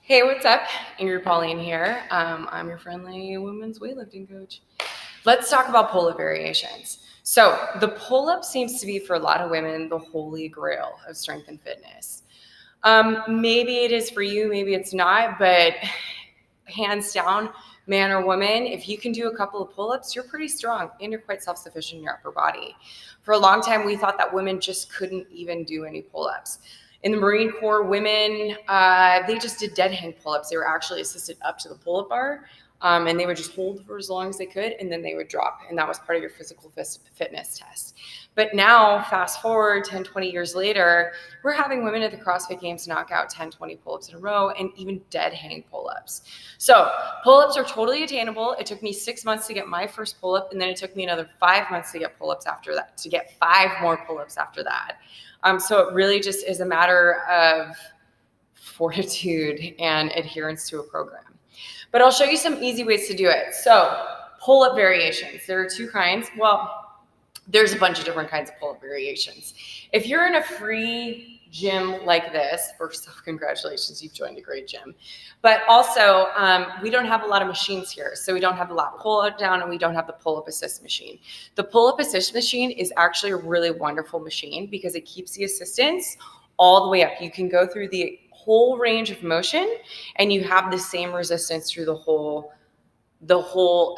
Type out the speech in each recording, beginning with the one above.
Hey, what's up? Ingrid Pauline here. I'm your friendly women's weightlifting coach. Let's talk about pull-up variations. So the pull-up seems to be, for a lot of women, the holy grail of strength and fitness. Maybe it is for you, maybe it's not, but hands down, man or woman, if you can do a couple of pull-ups, you're pretty strong and you're quite self-sufficient in your upper body. For a long time, we thought that women just couldn't even do any pull-ups. In the Marine Corps, women, they just did dead hang pull-ups. They were actually assisted up to the pull-up bar, and they would just hold for as long as they could, and then they would drop, and that was part of your physical fitness test. But now, fast forward 10, 20 years later, we're having women at the CrossFit Games knock out 10, 20 pull-ups in a row, and even dead hang pull-ups. So pull-ups are totally attainable. It took me 6 months to get my first pull-up, and then it took me another 5 months to get pull-ups after that, to get 5 more pull-ups after that. So it really just is a matter of fortitude and adherence to a program. But I'll show you some easy ways to do it. So pull-up variations. There are 2 kinds. Well, there's a bunch of different kinds of pull-up variations. If you're in a free gym like this, first off, congratulations, you've joined a great gym. But also, we don't have a lot of machines here. So we don't have the lat pull-up down, and we don't have the pull-up assist machine. The pull-up assist machine is actually a really wonderful machine because it keeps the assistance all the way up. You can go through the whole range of motion, and you have the same resistance through the whole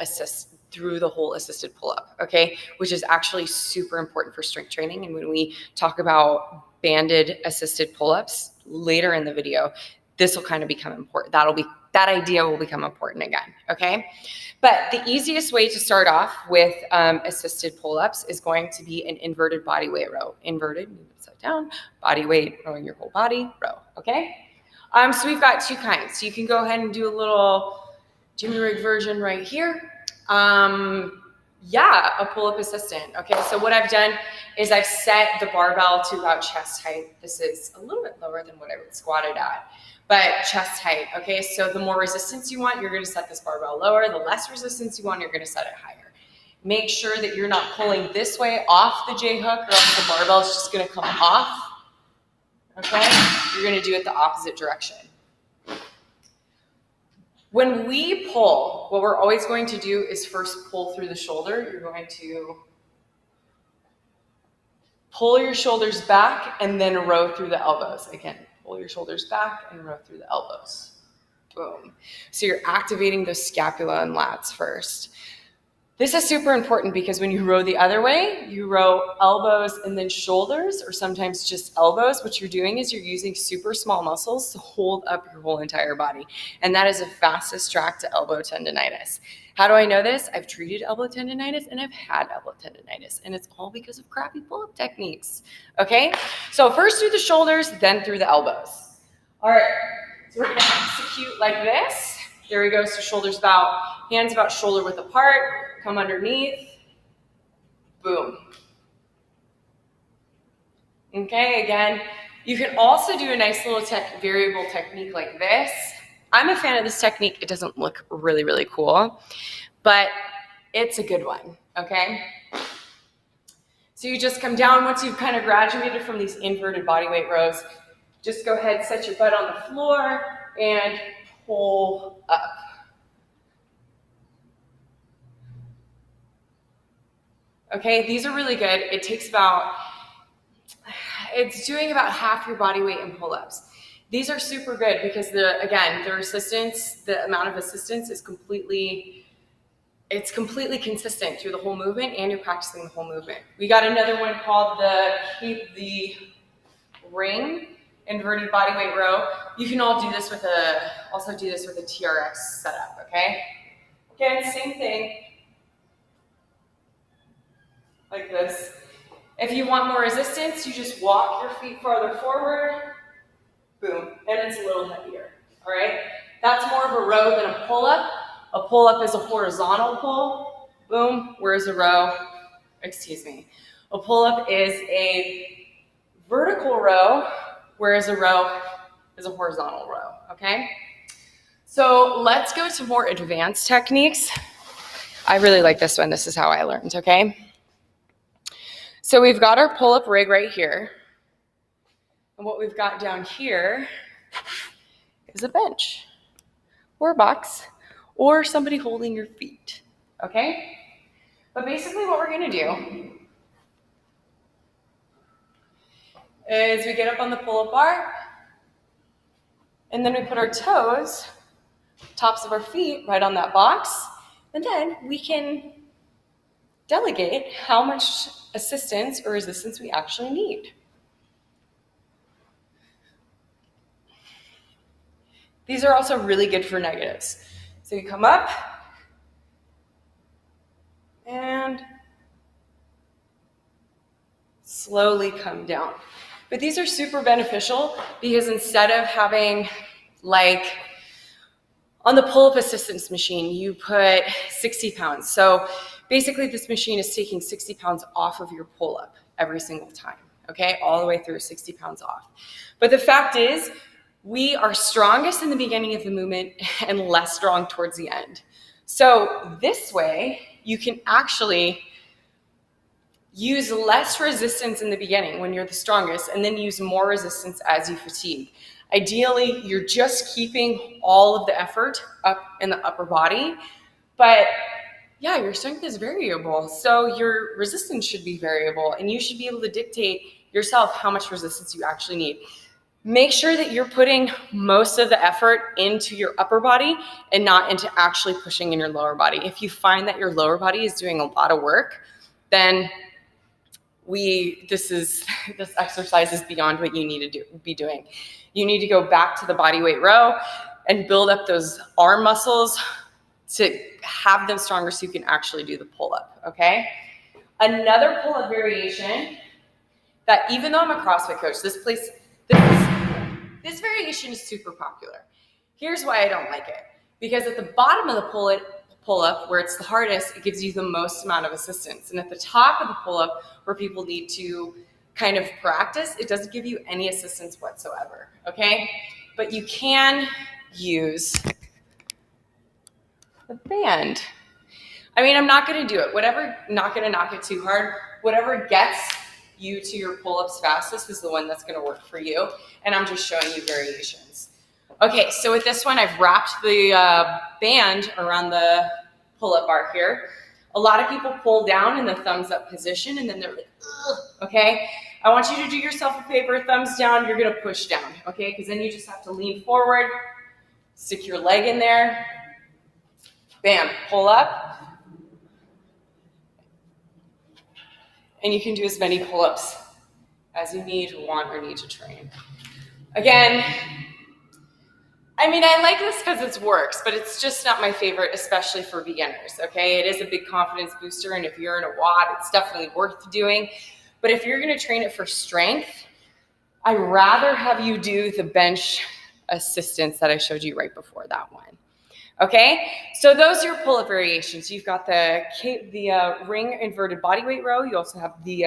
assisted pull-up, okay? Which is actually super important for strength training. And when we talk about banded assisted pull-ups later in the video, this will kind of become important. That idea will become important again, okay? But the easiest way to start off with assisted pull-ups is going to be an inverted body weight row. Inverted, move upside down, body weight, rowing your whole body, row, okay? So we've got 2 kinds. So you can go ahead and do a little Jimmy rig version right here. A pull-up assistant. Okay, so what I've done is I've set the barbell to about chest height. This is a little bit lower than what I would squat it at, but chest height. Okay, so the more resistance you want, you're going to set this barbell lower. The less resistance you want, you're going to set it higher. Make sure that you're not pulling this way off the J hook, or else the barbell is just going to come off. Okay, you're going to do it the opposite direction. When we pull, what we're always going to do is first pull through the shoulder. You're going to pull your shoulders back and then row through the elbows. Again, pull your shoulders back and row through the elbows. Boom. So you're activating those scapula and lats first. This is super important because when you row the other way, you row elbows and then shoulders, or sometimes just elbows. What you're doing is you're using super small muscles to hold up your whole entire body. And that is the fastest track to elbow tendonitis. How do I know this? I've treated elbow tendonitis and I've had elbow tendonitis, and it's all because of crappy pull-up techniques. Okay? So first through the shoulders, then through the elbows. All right, so we're gonna execute like this. There we go, so shoulders about, hands about shoulder width apart, come underneath, boom. Okay, again, you can also do a nice little variable technique like this. I'm a fan of this technique. It doesn't look really, really cool, but it's a good one, okay? So you just come down once you've kind of graduated from these inverted body weight rows. Just go ahead, set your butt on the floor, and pull up. Okay, these are really good. It takes it's doing about half your body weight in pull-ups. These are super good because the resistance, the amount of assistance is completely consistent through the whole movement, and you're practicing the whole movement. We got another one called the ring. Inverted body weight row. You can also do this with a TRX setup, okay? Again, same thing, like this. If you want more resistance, you just walk your feet farther forward, boom, and it's a little heavier, all right? That's more of a row than a pull-up. A pull-up is a horizontal pull, boom, whereas a pull-up is a vertical row, whereas a row is a horizontal row, okay? So let's go to more advanced techniques. I really like this one. This is how I learned, okay? So we've got our pull-up rig right here. And what we've got down here is a bench or a box or somebody holding your feet, okay? But basically what we're gonna do is we get up on the pull-up bar, and then we put our toes, tops of our feet, right on that box, and then we can delegate how much assistance or resistance we actually need. These are also really good for negatives. So you come up and slowly come down. But these are super beneficial because instead of having, like, on the pull-up assistance machine, you put 60 pounds. So basically this machine is taking 60 pounds off of your pull-up every single time, okay? All the way through, 60 pounds off. But the fact is, we are strongest in the beginning of the movement and less strong towards the end. So this way, you can actually use less resistance in the beginning when you're the strongest, and then use more resistance as you fatigue. Ideally, you're just keeping all of the effort up in the upper body, but yeah, your strength is variable, so your resistance should be variable, and you should be able to dictate yourself how much resistance you actually need. Make sure that you're putting most of the effort into your upper body and not into actually pushing in your lower body. If you find that your lower body is doing a lot of work, then this exercise is beyond what you need to be doing. You need to go back to the body weight row and build up those arm muscles to have them stronger so you can actually do the pull-up, okay? Another pull-up variation that, even though I'm a CrossFit coach, this variation is super popular. Here's why I don't like it. Because at the bottom of the pull-up, where it's the hardest, it gives you the most amount of assistance. And at the top of the pull-up, where people need to kind of practice, it doesn't give you any assistance whatsoever, okay? But you can use the band. I mean, I'm not gonna do it. Not gonna knock it too hard. Whatever gets you to your pull-ups fastest is the one that's gonna work for you. And I'm just showing you variations. Okay, so with this one, I've wrapped the band around the pull-up bar here. A lot of people pull down in the thumbs up position, and then they're like, ugh, okay? I want you to do yourself a favor, thumbs down, you're gonna push down, okay? Because then you just have to lean forward, stick your leg in there, bam, pull up. And you can do as many pull-ups as you want or need to train. Again, I mean, I like this because it works, but it's just not my favorite, especially for beginners, okay? It is a big confidence booster, and if you're in a WOD, it's definitely worth doing. But if you're gonna train it for strength, I'd rather have you do the bench assistance that I showed you right before that one. Okay, so those are your pull-up variations. You've got the ring inverted bodyweight row. You also have the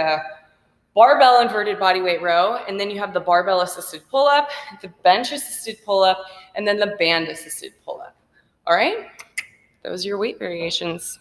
barbell inverted bodyweight row, and then you have the barbell assisted pull-up, the bench assisted pull-up, and then the band assisted pull-up. All right, those are your weight variations.